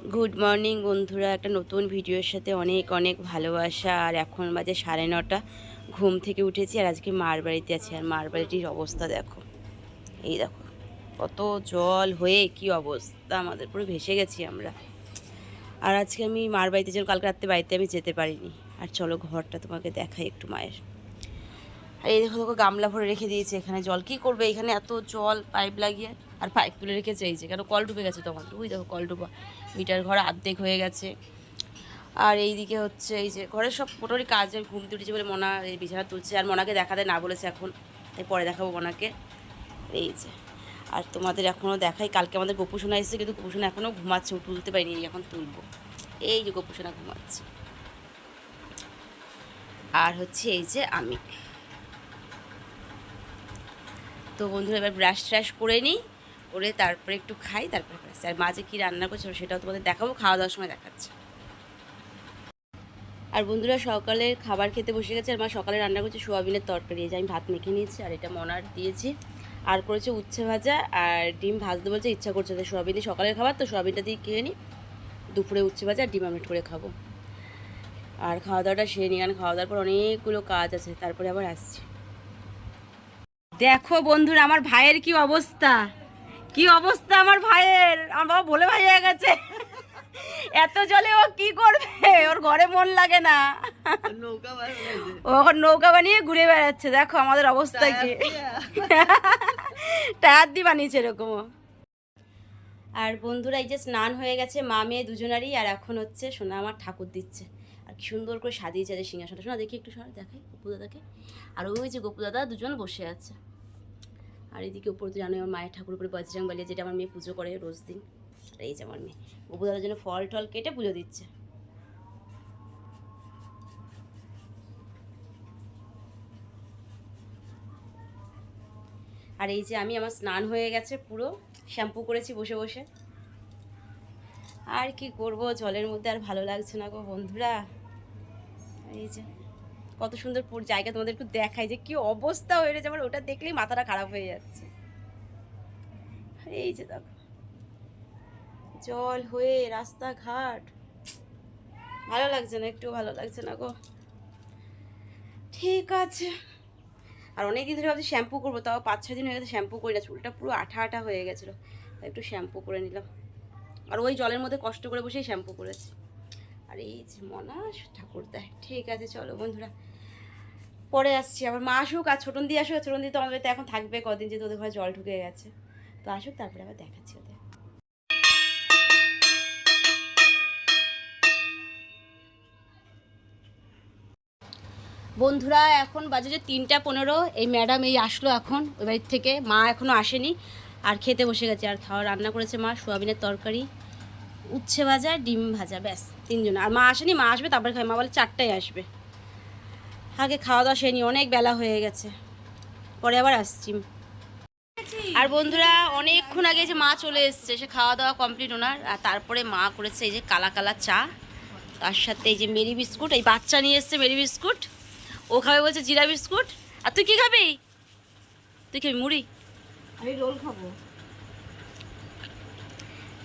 Good morning বন্ধুরা, একটা নতুন ভিডিওর সাথে অনেক অনেক ভালোবাসা। আর এখন বাজে 9:30। ঘুম থেকে উঠেছি আর আজকে মার বাড়িতে আছি। আর মার বাড়িটির অবস্থা দেখো, এই দেখো কত জল হয়ে কি অবস্থা, আমাদের পুরো ভেসে গেছি আমরা। আর আজকে আমি মার বাড়িতে যেন কালকে রাত্রে বাড়িতে আমি যেতে পারিনি। আর চলো ঘরটা তোমাকে দেখাই একটু মায়ের। আর এই দেখো দেখো গামলা ভরে রেখে দিয়েছে এখানে জল। কী করবে এখানে এত জল, পাইপ লাগিয়ে আর পাইপ তুলে রেখেছে। এই যে কেন কল ডুবে গেছে তখন, ওই দেখো কল ডুবা, মিটার ঘর অর্ধেক হয়ে গেছে। আর এই দিকে হচ্ছে এই যে ঘরের সব মোটামুটি কাজে ঘুম উঠেছে বলে মনা এই বিছানা তুলছে। আর মনাকে দেখাতে না বলেছে এখন, তাই পরে দেখাবো মনাকে। এই যে আর তোমাদের এখনও দেখাই, কালকে আমাদের গোপুসোনা এসেছে কিন্তু গোপুসোনা এখনও ঘুমাচ্ছে, তুলতে পারিনি, এখন তুলবো। এই যে গোপুসোনা ঘুমাচ্ছে। আর হচ্ছে এই যে আমি। তো বন্ধুরা এবার ব্রাশ ট্রাশ করে নিই, করে তারপরে একটু খাই, তারপরে ব্রাশ। আর মাঝে কী রান্না করছে সেটাও তোমাদের দেখাবো, খাওয়া দাওয়ার সময় দেখাচ্ছে। আর বন্ধুরা সকালে খাবার খেতে বসে গেছে। আর মা সকালে রান্না করছে সোয়াবিনের তরকারি। এই যে আমি ভাত মেখে নিয়েছি আর এটা মনার দিয়েছি। আর করেছে উচ্ছে ভাজা আর ডিম ভাজতে বলছে, ইচ্ছা করছে যে সোয়াবিন দিয়ে সকালের খাবার তো সোয়াবিনটা দিয়ে খেয়ে নিই, দুপুরে উচ্ছে ভাজা আর ডিম আমলেট করে খাবো। আর খাওয়া দাওয়াটা সেরে নিই, কারণ খাওয়া দাওয়ার পর অনেকগুলো কাজ আছে, তারপরে আবার আসছি। দেখো বন্ধুরা আমার ভাইয়ের কি অবস্থা, কি অবস্থা আমার ভাইয়ের। আমার বাবা বলে ভাই হয়ে গেছে, এত জলে ও কি করবে, ওর ঘরে মন লাগে না, ও এখন নৌকা বানিয়ে ঘুরে বেড়াচ্ছে। দেখো আমাদের অবস্থা কি, টায়ার দিয়ে বানিয়েছে এরকম। আর বন্ধুরা এই যে স্নান হয়ে গেছে মা মেয়ে দুজনারই। আর এখন হচ্ছে সোনা আমার ঠাকুর দিচ্ছে, আর কি সুন্দর করে সাজিয়েছে যে সিংহাসনটা। শোনা দেখি একটু সরে দেখাই গোপুদাদাকে। আর ওই যে গোপুদাদা দুজন বসে আছে। আর এদিকে উপর তো জানোই আমার মায়ের ঠাকুর উপরে বজরং বলি, যেটা আমার মেয়ে পুজো করে রোজ দিন। আর এই যে আমার মেয়ে গোপুদাদার জন্য ফল টল কেটে পুজো দিচ্ছে। আর এই যে আমি, আমার স্নান হয়ে গেছে পুরো, শ্যাম্পু করেছি বসে বসে। আর কি করব, জলের মধ্যে আর ভালো লাগছে না গো বন্ধুরা। এই যে কত সুন্দর জায়গা, তোমাদের একটু দেখাই যে কি অবস্থা হয়ে গেছে আমার, ওটা দেখলেই মাথাটা খারাপ হয়ে যাচ্ছে। এই যে দেখো জল হয়ে রাস্তাঘাট, ভালো লাগছে না, একটু ভালো লাগছে না গো। ঠিক আছে, আর অনেক দিন ধরে ভাবছি শ্যাম্পু করবো, তাও 5-6 দিন হয়ে গেছে শ্যাম্পু করি না, চুলটা পুরো আঠা আঠা হয়ে গেছিলো, তাই একটু শ্যাম্পু করে নিলাম। আর ওই জলের মধ্যে কষ্ট করে বসেই শ্যাম্পু করেছি। আর এই যে মনা ঠাকুর দেয়। ঠিক আছে চলো বন্ধুরা, পরে আসছি। আবার মা আসুক আর ছোটন দিয়ে আসুক। ছোটন দিয়ে তো আমাদের এখন থাকবে কদিন, যেহেতু ওদের ঘরে জল ঢুকে গেছে, তো আসুক তারপরে আবার দেখাচ্ছি ওদের। বন্ধুরা এখন বাজে যে 3:15। এই ম্যাডাম এই আসলো এখন ওই বাড়ির থেকে, মা এখনও আসেনি। আর খেতে বসে গেছে। আর খাওয়া রান্না করেছে মা সোয়াবিনের তরকারি, উচ্ছে ভাজা, ডিম ভাজা, ব্যাস 3জন। আর মা আসেনি, মা আসবে তারপরে খাই, মা বলে 4টায় আসবে। আগে খাওয়া দাওয়া সেনি, অনেক বেলা হয়ে গেছে, পরে আবার আসছি। আর বন্ধুরা অনেকক্ষণ আগে যে মা চলে এসছে, সে খাওয়া দাওয়া কমপ্লিট ওনার। আর তারপরে মা করেছে এই যে কালা কালা চা, তার সাথে এই যে মেরি বিস্কুট। এই বাচ্চা নিয়ে এসছে মেরি বিস্কুট, ও খাবে বলছে জিরা বিস্কুট। আর তুই কি খাবি? তুই খাবি মুড়ি? আমি রোল খাবো,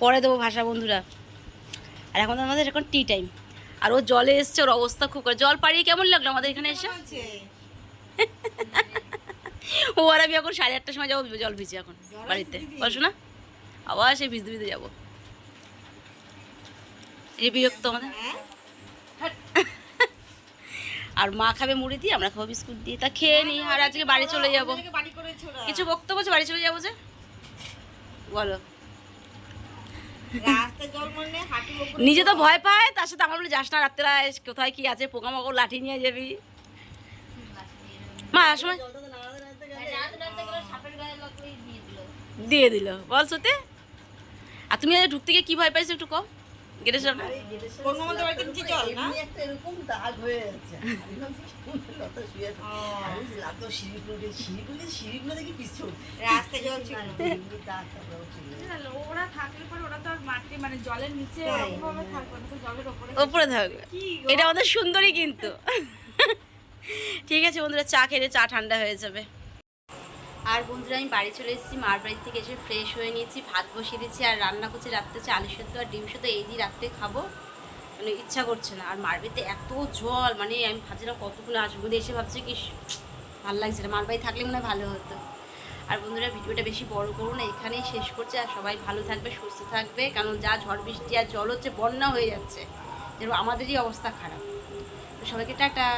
পরে দেবো ভাষা বন্ধুরা। আর এখন আমাদের এখন টি টাইম। আর ও জলে এসছে, ওর অবস্থা খুব করে। জল পাড়িয়ে কেমন লাগলো আমাদের এখানে এসে? ও আর আমি এখন 8:30টার সময় যাবো জল ভিজে এখন বাড়িতে, বলছো না? আবার সেই ভিজতে ভিজতে যাবো, এই বিরক্ত আমাদের। আর মা খাবে মুড়ি দিয়ে, আমরা খাবো বিস্কুট দিয়ে, তা খেয়ে নিই। আর আজকে বাড়ি চলে যাবো, কিছু বক্তব্য আছে, বাড়ি চলে যাবো যে বলো। নিজে তো ভয় পায়, তার সাথে আমার বলে যাস না, রাত্রে কোথায় কি আছে, পোকামাকড় লাঠি নিয়ে যাবি। মা সময় দিয়ে দিল বল সত্যি। আর তুমি ঢুকতে গিয়ে কি ভয় পাইছো একটু কম? গেটের সামনে ওপরে থাকবে, এটা আমাদের সুন্দরী কিন্তু। ঠিক আছে বন্ধুরা, চা খেলে চা ঠান্ডা হয়ে যাবে। আর বন্ধুরা আমি বাড়ি চলে এসেছি, মার বাড়ি থেকে এসে ফ্রেশ হয়ে নিয়েছি, ভাত বসিয়ে দিচ্ছি আর রান্না করছি রাত্রে হচ্ছে আলু সেদ্ধ আর ডিম সেদ্ধ। এই দিয়ে রাত্রে খাবো, মানে ইচ্ছা করছে না। আর মার বাড়িতে এত জল, মানে আমি ভাবছিলাম কতক্ষণ আসবো, এসে ভাবছি কি ভালো লাগছে না, মার বাড়ি থাকলে মনে হয় ভালো হতো। আর বন্ধুরা ভিডিওটা বেশি বড় করো না, এখানেই শেষ করছে। আর সবাই ভালো থাকবে, সুস্থ থাকবে, কারণ যা ঝড় বৃষ্টি আর জল হচ্ছে, বন্যা হয়ে যাচ্ছে, যেরকম আমাদেরই অবস্থা খারাপ। তো সবাইকে টাটা।